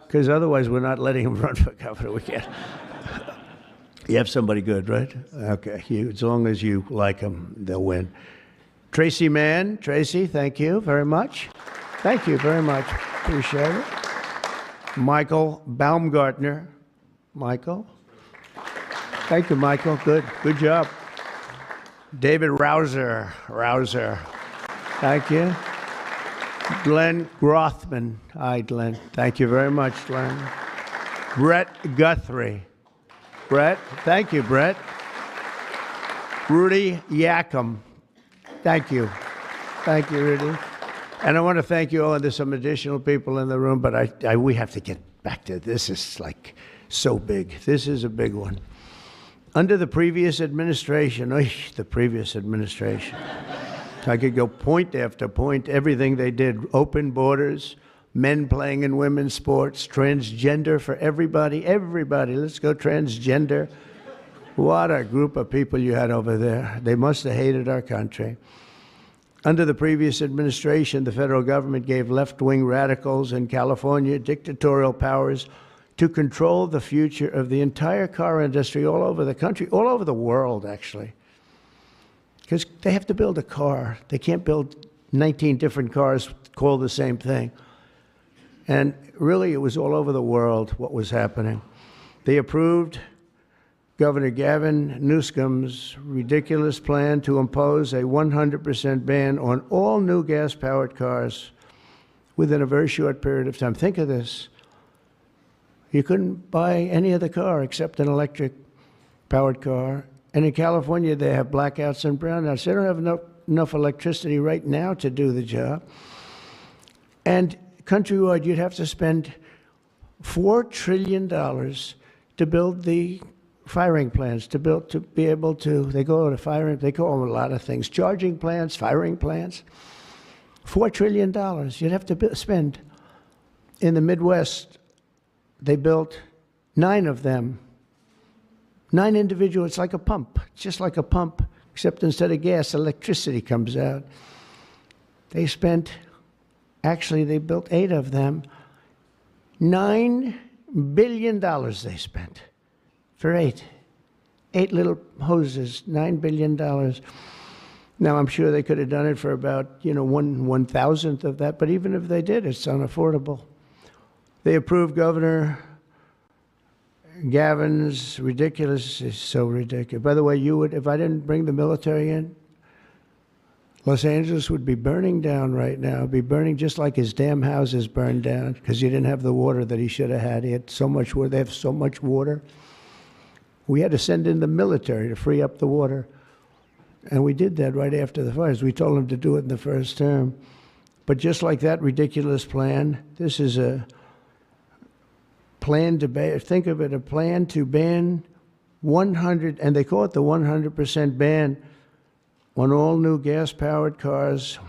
Because otherwise we're not letting him run for governor. We can't. You have somebody good, right? Okay. As long as you like him, they'll win. Tracy Mann. Tracy, thank you very much. Thank you very much. Appreciate it. Michael Baumgartner. Michael. Thank you, Michael. Good. Good job. David Rouser. Rouser. Thank you. Glenn Grothman. Hi, Glenn. Thank you very much, Glenn. Brett Guthrie. Brett. Thank you, Brett. Rudy Yackham. Thank you. Thank you, Rudy. And I want to thank you all. And there's some additional people in the room, but we have to get back to this. Is like so big. This is a big one. Under the previous administration, the previous administration, I could go point after point, everything they did, open borders, men playing in women's sports, transgender for everybody, let's go transgender. What a group of people you had over there. They must have hated our country. Under the previous administration, the federal government gave left-wing radicals in California dictatorial powers to control the future of the entire car industry all over the country, all over the world, actually. Because they have to build a car. They can't build 19 different cars called the same thing. And really, it was all over the world what was happening. They approved Governor Gavin Newsom's ridiculous plan to impose a 100% ban on all new gas-powered cars within a very short period of time. Think of this. You couldn't buy any other car except an electric-powered car. And in California, they have blackouts and brownouts. They don't have enough electricity right now to do the job. And countrywide, you'd have to spend $4 trillion to build the firing plants to be able to, they call it a firing, they call them a lot of things, charging plants, firing plants. $4 trillion you'd have to spend. In the Midwest, they built 9 of them. 9 individual, it's like a pump, just like a pump, except instead of gas, electricity comes out. They built 8 of them. $9 billion they spent for 8 little hoses, $9 billion. Now, I'm sure they could have done it for about, 1/1000th of that, but even if they did, it's unaffordable. They approved Governor Gavin's ridiculous, is so ridiculous. By the way, if I didn't bring the military in, Los Angeles would be burning down right now. It'd be burning just like his damn houses burned down because he didn't have the water that he should have had. He had so much water. They have so much water. We had to send in the military to free up the water. And we did that right after the fires. We told them to do it in the first term. But just like that ridiculous plan, this is a plan to ban, think of it, a plan to ban 100, and they call it the 100% ban on all new gas-powered cars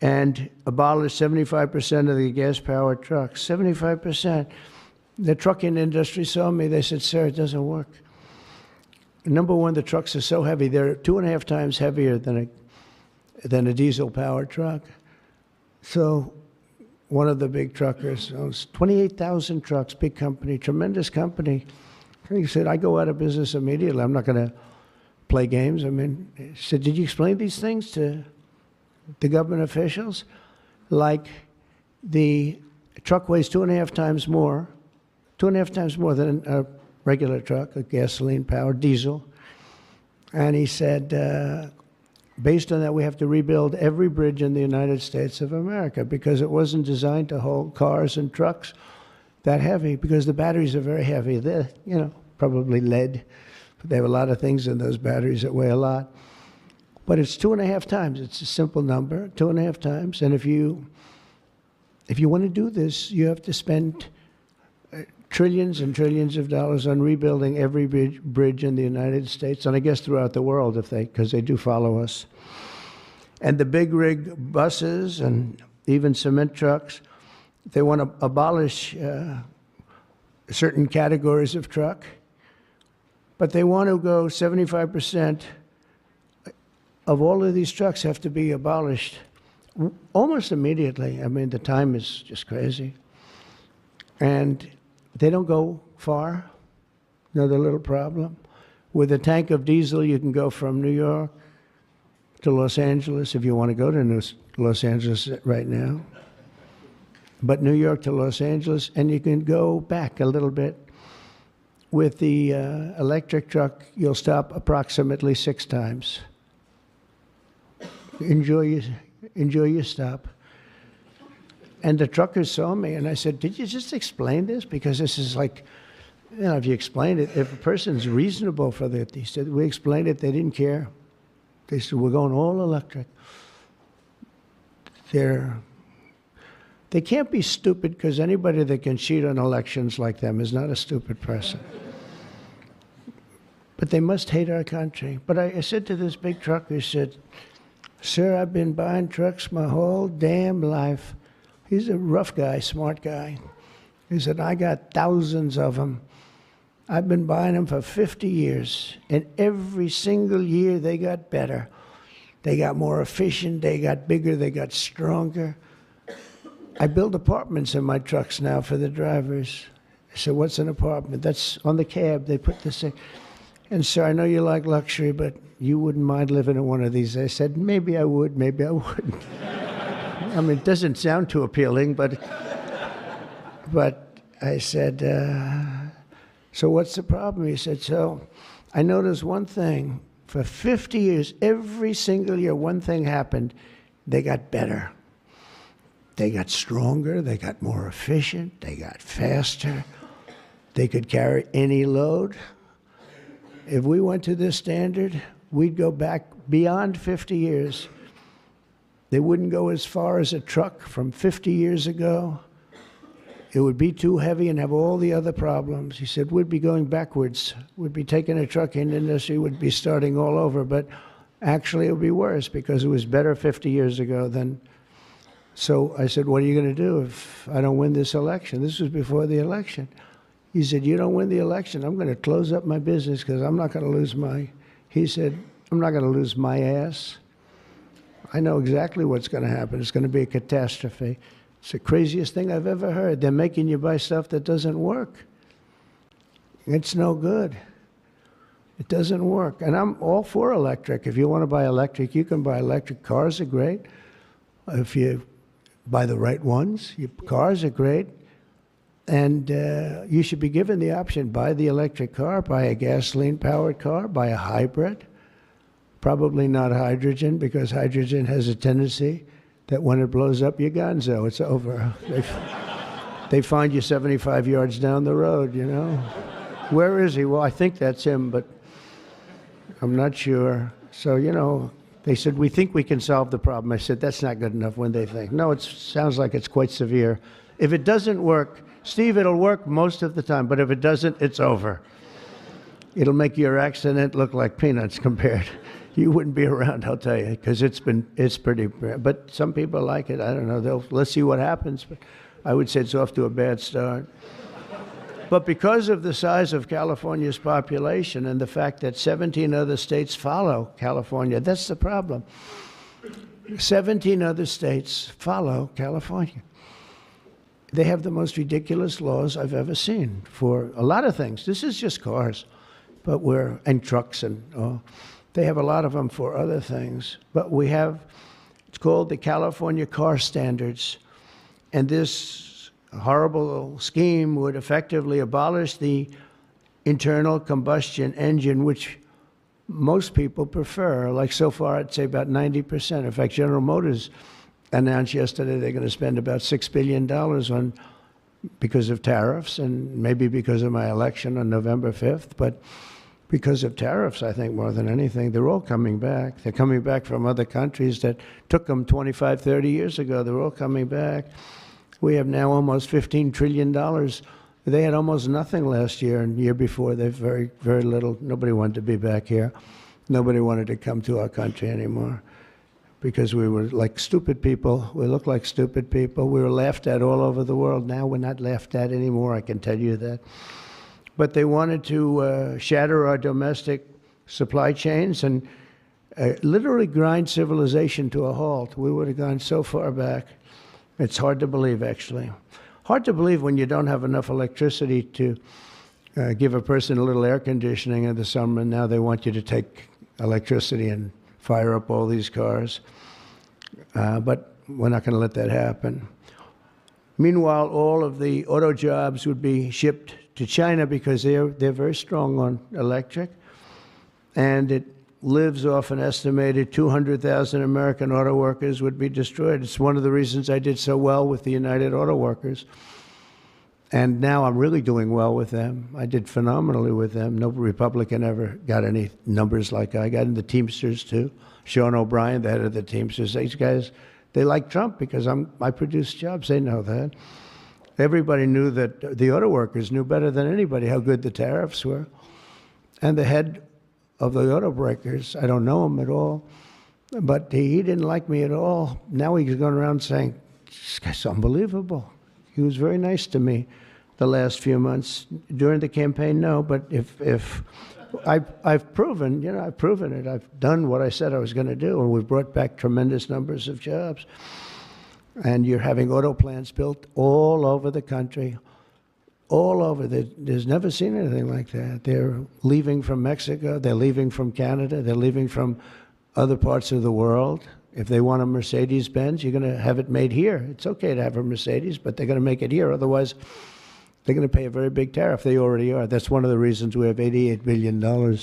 and abolish 75% of the gas-powered trucks. 75%. The trucking industry saw me. They said, sir, it doesn't work. Number one, the trucks are so heavy. They're 2.5 times heavier than a diesel-powered truck. So one of the big truckers owns 28,000 trucks, big company, tremendous company. He said, I go out of business immediately. I'm not going to play games. I mean, he said, did you explain these things to the government officials? Like the truck weighs 2.5 times more than a regular truck, a gasoline-powered diesel. And he said, based on that, we have to rebuild every bridge in the United States of America because it wasn't designed to hold cars and trucks that heavy because the batteries are very heavy. They're, probably lead. But they have a lot of things in those batteries that weigh a lot. But it's 2.5 times. It's a simple number, 2.5 times. And if you want to do this, you have to spend trillions and trillions of dollars on rebuilding every bridge in the United States, and I guess throughout the world, because they do follow us. And the big rig buses and even cement trucks, they want to abolish certain categories of truck, but they want to go 75% of all of these trucks have to be abolished almost immediately. I mean, the time is just crazy. And they don't go far. Another little problem. With a tank of diesel, you can go from New York to Los Angeles if you want to go to Los Angeles right now. But New York to Los Angeles, and you can go back a little bit. With the electric truck, you'll stop approximately 6 times. Enjoy your stop. And the truckers saw me, and I said, did you just explain this? Because this is like, if you explain it, if a person's reasonable for that, he said, we explained it, they didn't care. They said, we're going all electric. They can't be stupid because anybody that can cheat on elections like them is not a stupid person. But they must hate our country. But I said to this big trucker, he said, sir, I've been buying trucks my whole damn life. He's a rough guy, smart guy. He said, I got thousands of them. I've been buying them for 50 years, and every single year they got better. They got more efficient, they got bigger, they got stronger. I build apartments in my trucks now for the drivers. I said, what's an apartment? That's on the cab. They put this in. And sir, I know you like luxury, but you wouldn't mind living in one of these. I said, maybe I would, maybe I wouldn't. I mean, it doesn't sound too appealing, but I said, so what's the problem? He said, so I noticed one thing. For 50 years, every single year, one thing happened. They got better. They got stronger. They got more efficient. They got faster. They could carry any load. If we went to this standard, we'd go back beyond 50 years. They wouldn't go as far as a truck from 50 years ago. it would be too heavy and have all the other problems. He said, we'd be going backwards. We'd be taking a trucking industry, would be starting all over. But actually, it would be worse because it was better 50 years ago than. So I said, what are you going to do if I don't win this election? This was before the election. He said, you don't win the election, I'm going to close up my business because I'm not going to lose my. He said, I'm not going to lose my ass. I know exactly what's going to happen. It's going to be a catastrophe. It's the craziest thing I've ever heard. They're making you buy stuff that doesn't work. It's no good. It doesn't work. And I'm all for electric. If you want to buy electric, you can buy electric. Cars are great. If you buy the right ones, cars are great. And you should be given the option, buy the electric car, buy a gasoline-powered car, buy a hybrid. Probably not hydrogen, because hydrogen has a tendency that when it blows up, you're gonzo. It's over. They find you 75 yards down the road, you know. Where is he? Well, I think that's him, but I'm not sure. So, you know, they said, we think we can solve the problem. I said, that's not good enough when they think. No, it sounds like it's quite severe. If it doesn't work, Steve, it'll work most of the time, but if it doesn't, it's over. It'll make your accident look like peanuts compared. You wouldn't be around, I'll tell you, because it's pretty bad. But some people like it. I don't know. Let's see what happens. But I would say it's off to a bad start. But because of the size of California's population and the fact that 17 other states follow California, that's the problem. 17 other states follow California. They have the most ridiculous laws I've ever seen for a lot of things. This is just cars, and trucks and. They have a lot of them for other things. But we have, it's called the California Car Standards. And this horrible scheme would effectively abolish the internal combustion engine, which most people prefer. Like so far, I'd say about 90%. In fact, General Motors announced yesterday they're going to spend about $6 billion because of tariffs and maybe because of my election on November 5th. But because of tariffs, I think, more than anything. They're all coming back. They're coming back from other countries that took them 25, 30 years ago. They're all coming back. We have now almost $15 trillion. They had almost nothing last year, and the year before, they very, very little. Nobody wanted to be back here. Nobody wanted to come to our country anymore because we were like stupid people. We looked like stupid people. We were laughed at all over the world. Now we're not laughed at anymore, I can tell you that. But they wanted to shatter our domestic supply chains and literally grind civilization to a halt. We would have gone so far back. It's hard to believe, actually. Hard to believe when you don't have enough electricity to give a person a little air conditioning in the summer, and now they want you to take electricity and fire up all these cars. But we're not going to let that happen. Meanwhile, all of the auto jobs would be shipped to China because they're very strong on electric, and it lives off an estimated 200,000 American auto workers would be destroyed. It's one of the reasons I did so well with the United Auto Workers, and now I'm really doing well with them. I did phenomenally with them. No Republican ever got any numbers like I got. In the Teamsters too. Sean O'Brien, the head of the Teamsters, these guys, they like Trump because I produce jobs. They know that. Everybody knew that the auto workers knew better than anybody how good the tariffs were. And the head of the auto breakers, I don't know him at all, but he didn't like me at all. Now he's going around saying, this guy's unbelievable. He was very nice to me the last few months. During the campaign, no, but if I've proven, I've proven it. I've done what I said I was going to do, and we've brought back tremendous numbers of jobs. And you're having auto plants built all over the country, all over. There's never seen anything like that. They're leaving from Mexico. They're leaving from Canada. They're leaving from other parts of the world. If they want a Mercedes-Benz, you're going to have it made here. It's okay to have a Mercedes, but they're going to make it here. Otherwise, they're going to pay a very big tariff. They already are. That's one of the reasons we have $88 billion.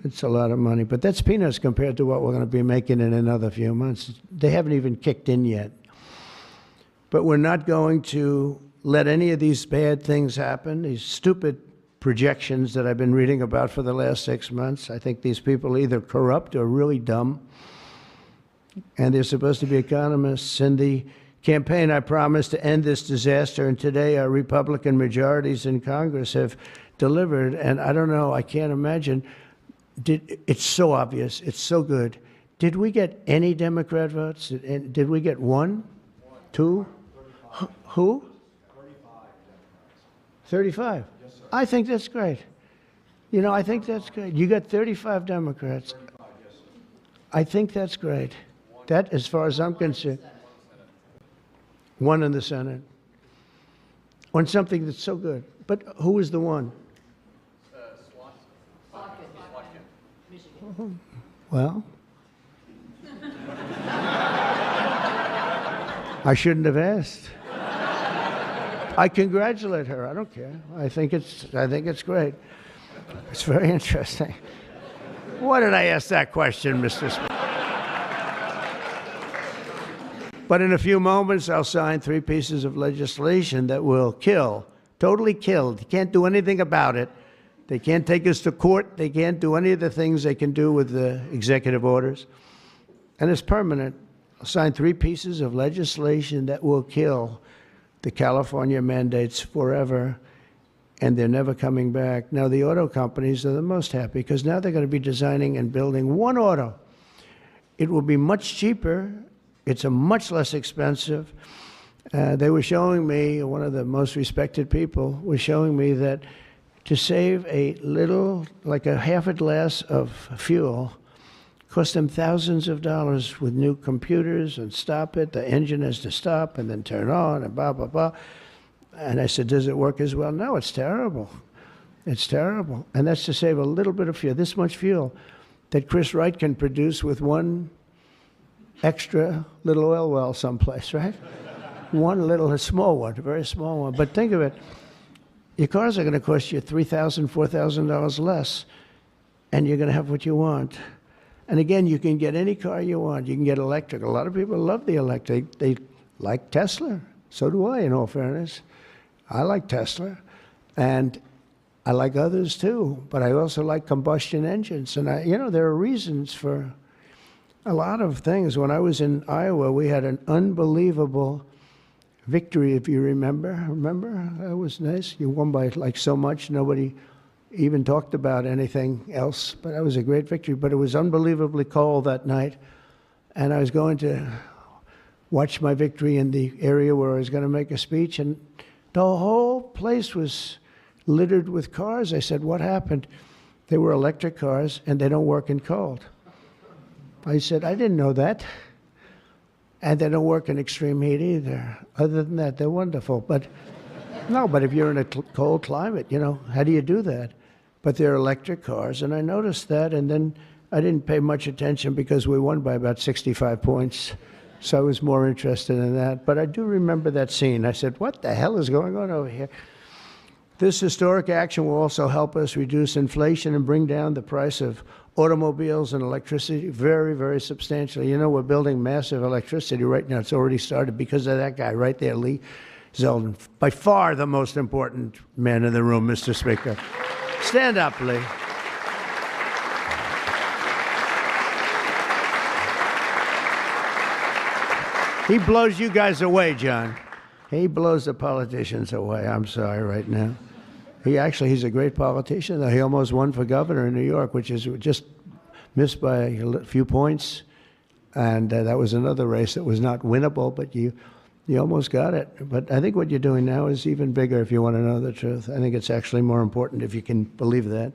It's a lot of money. But that's peanuts compared to what we're going to be making in another few months. They haven't even kicked in yet. But we're not going to let any of these bad things happen, these stupid projections that I've been reading about for the last 6 months. I think these people are either corrupt or really dumb. And they're supposed to be economists. And the campaign, I promised to end this disaster, and today our Republican majorities in Congress have delivered. And I don't know, I can't imagine. It's so obvious. It's so good. Did we get any Democrat votes? Did we get one? Two? Who? 35. I think that's great. You know, I think that's great. You got 35 Democrats. I think that's great. That, as far as I'm concerned, one in the Senate. On something that's so good. But who is the one? Well, I shouldn't have asked. I congratulate her. I don't care. I think it's great. It's very interesting. Why did I ask that question, Mr. Speaker? But in a few moments, I'll sign 3 pieces of legislation that will kill, totally kill. You can't do anything about it. They can't take us to court. They can't do any of the things they can do with the executive orders. And it's permanent. I'll sign 3 pieces of legislation that will kill the California mandates forever, and they're never coming back. Now, the auto companies are the most happy because now they're going to be designing and building one auto. It will be much cheaper. It's a much less expensive. They were showing me, one of the most respected people was showing me that to save a little, like a half a glass of fuel, cost them thousands of dollars with new computers and stop it. The engine has to stop and then turn on and blah, blah, blah. And I said, does it work as well? No, it's terrible. It's terrible. And that's to save a little bit of fuel, this much fuel that Chris Wright can produce with one extra little oil well someplace, right? One little, a small one, a very small one. But think of it. Your cars are going to cost you $3,000, $4,000 less, and you're going to have what you want. And again, you can get any car you want. You can get electric. A lot of people love the electric. They like Tesla. So do I, in all fairness. I like Tesla. And I like others too. But I also like combustion engines. And there are reasons for a lot of things. When I was in Iowa, we had an unbelievable victory, if you remember. Remember? That was nice. You won by like so much. Nobody even talked about anything else. But that was a great victory. But it was unbelievably cold that night. And I was going to watch my victory in the area where I was going to make a speech. And the whole place was littered with cars. I said, what happened? They were electric cars, and they don't work in cold. I said, I didn't know that. And they don't work in extreme heat either. Other than that, they're wonderful. But no, but if you're in a cold climate, how do you do that? But they're electric cars, and I noticed that, and then I didn't pay much attention because we won by about 65 points. So I was more interested in that. But I do remember that scene. I said, what the hell is going on over here? This historic action will also help us reduce inflation and bring down the price of automobiles and electricity very, very substantially. We're building massive electricity right now. It's already started because of that guy right there, Lee Zeldin. By far the most important man in the room, Mr. Speaker. Stand up, Lee. He blows you guys away, John. He blows the politicians away. I'm sorry right now. He's a great politician, though. He almost won for governor in New York, which is just missed by a few points. And that was another race that was not winnable, but you almost got it. But I think what you're doing now is even bigger if you want to know the truth. I think it's actually more important if you can believe that.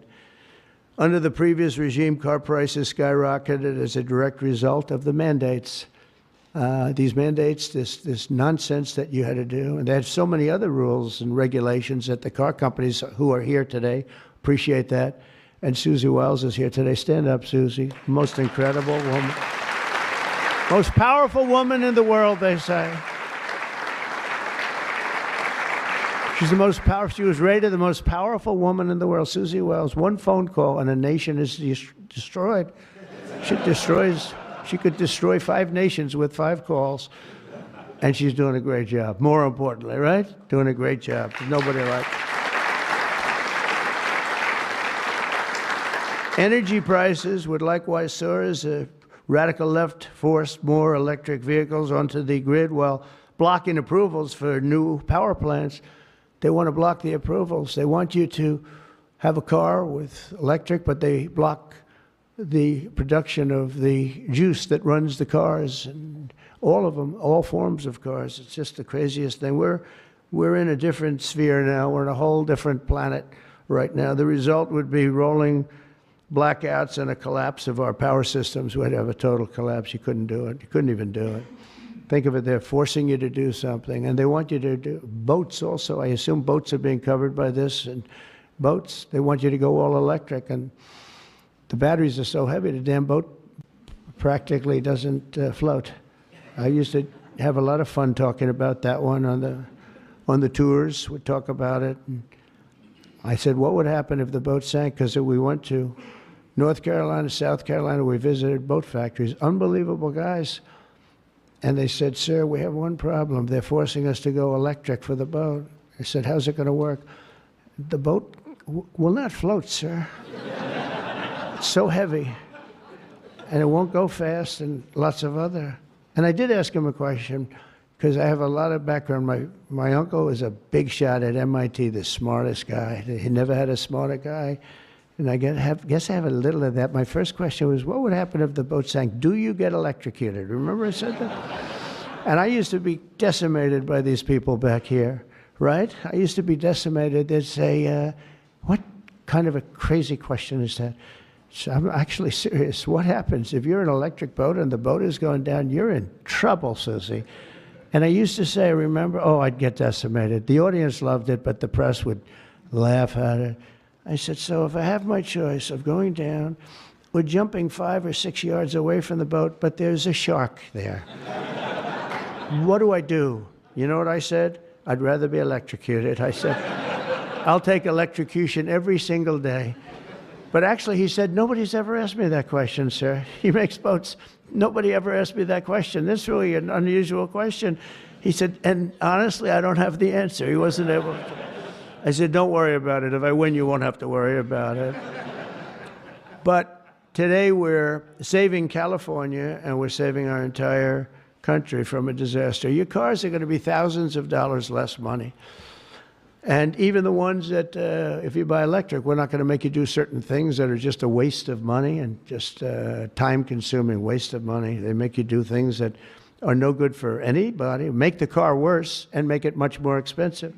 Under the previous regime, car prices skyrocketed as a direct result of the mandates. These mandates, this nonsense that you had to do, and they had so many other rules and regulations that the car companies who are here today appreciate that. And Susie Wiles is here today. Stand up, Susie. Most incredible woman. Most powerful woman in the world, they say. She's the most powerful. She was rated the most powerful woman in the world. Susie Wiles. One phone call and a nation is destroyed. She could destroy 5 nations with 5 calls, and she's doing a great job. More importantly, right? Doing a great job. There's nobody like her. Energy prices would likewise soar as the radical left forced more electric vehicles onto the grid, while blocking approvals for new power plants. They want to block the approvals. They want you to have a car with electric, but they block the production of the juice that runs the cars, and all of them, all forms of cars. It's just the craziest thing. We're in a different sphere now. We're in a whole different planet right now. The result would be rolling blackouts and a collapse of our power systems. We'd have a total collapse. You couldn't do it. You couldn't even do it. Think of it, they're forcing you to do something, and they want you to do boats also. I assume boats are being covered by this, and boats, they want you to go all electric, and the batteries are so heavy, the damn boat practically doesn't float. I used to have a lot of fun talking about that one on the tours. We'd talk about it. And I said, what would happen if the boat sank? Because we went to North Carolina, South Carolina. We visited boat factories. Unbelievable guys. And they said, sir, we have one problem. They're forcing us to go electric for the boat. I said, how's it going to work? The boat will not float, sir. It's so heavy. And it won't go fast, and lots of other. And I did ask him a question, because I have a lot of background. My uncle was a big shot at MIT, the smartest guy. He never had a smarter guy. And I guess I have a little of that. My first question was, what would happen if the boat sank? Do you get electrocuted? Remember I said that? And I used to be decimated by these people back here, right? I used to be decimated. They'd say, what kind of a crazy question is that? So I'm actually serious. What happens if you're in an electric boat and the boat is going down? You're in trouble, Susie. And I used to say, remember, oh, I'd get decimated. The audience loved it, but the press would laugh at it. I said, so if I have my choice of going down or jumping 5 or 6 yards away from the boat, but there's a shark there, what do I do? You know what I said? I'd rather be electrocuted. I said, I'll take electrocution every single day. But actually, he said, nobody's ever asked me that question, sir. He makes boats. Nobody ever asked me that question. This is really an unusual question. He said, and honestly, I don't have the answer. He wasn't able to. I said, don't worry about it. If I win, you won't have to worry about it. But today we're saving California, and we're saving our entire country from a disaster. Your cars are going to be thousands of dollars less money. And even the ones that, if you buy electric, we're not going to make you do certain things that are just a waste of money and just time-consuming waste of money. They make you do things that are no good for anybody, make the car worse, and make it much more expensive.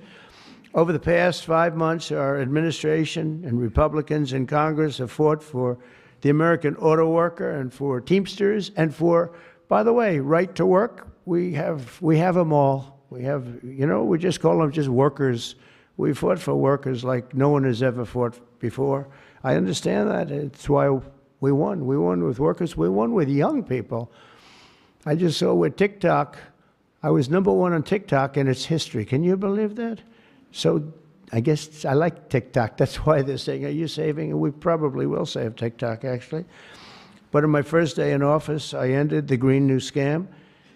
Over the past 5 months, our administration and Republicans in Congress have fought for the American auto worker and for Teamsters and for, by the way, right to work. We have them all. We have, we just call them just workers. We fought for workers like no one has ever fought before. I understand that. It's why we won. We won with workers. We won with young people. I just saw with TikTok, I was #1 on TikTok in its history. Can you believe that? So I guess I like TikTok. That's why they're saying, are you saving? And we probably will save TikTok, actually. But on my first day in office, I ended the Green New Scam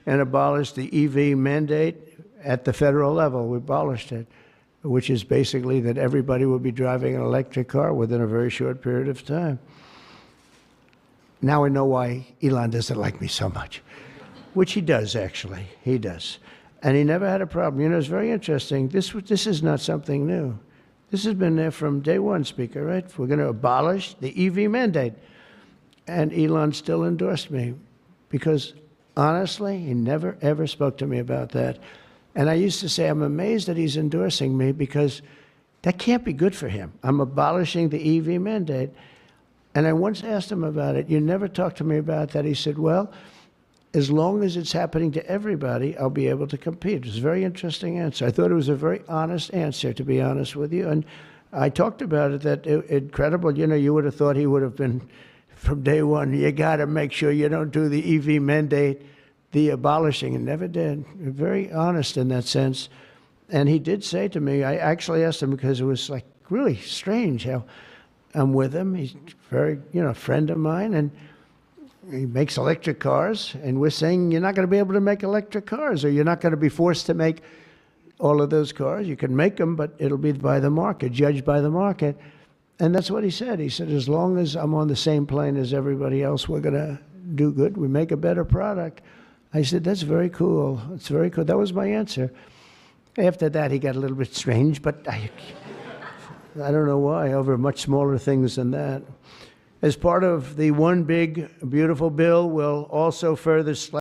and abolished the EV mandate at the federal level. We abolished it, which is basically that everybody will be driving an electric car within a very short period of time. Now I know why Elon doesn't like me so much, which he does, actually. He does. And he never had a problem. It's very interesting. This is not something new. This has been there from day one, Speaker, right? We're going to abolish the EV mandate. And Elon still endorsed me because, honestly, he never, ever spoke to me about that. And I used to say, I'm amazed that he's endorsing me because that can't be good for him. I'm abolishing the EV mandate. And I once asked him about it. You never talked to me about that. He said, well, as long as it's happening to everybody, I'll be able to compete. It was a very interesting answer. I thought it was a very honest answer, to be honest with you. And I talked about it, that incredible, you would have thought he would have been, from day one, you got to make sure you don't do the EV mandate, the abolishing, and never did. Very honest in that sense. And he did say to me, I actually asked him because it was like really strange how I'm with him. He's very, a friend of mine, and he makes electric cars, and we're saying you're not going to be able to make electric cars, or you're not going to be forced to make all of those cars. You can make them, but it'll be by the market, judged by the market. And that's what he said. He said, as long as I'm on the same plane as everybody else, we're going to do good. We make a better product. I said, that's very cool. It's very cool. That was my answer. After that, he got a little bit strange, but I don't know why, over much smaller things than that. As part of the one big, beautiful bill, we'll also further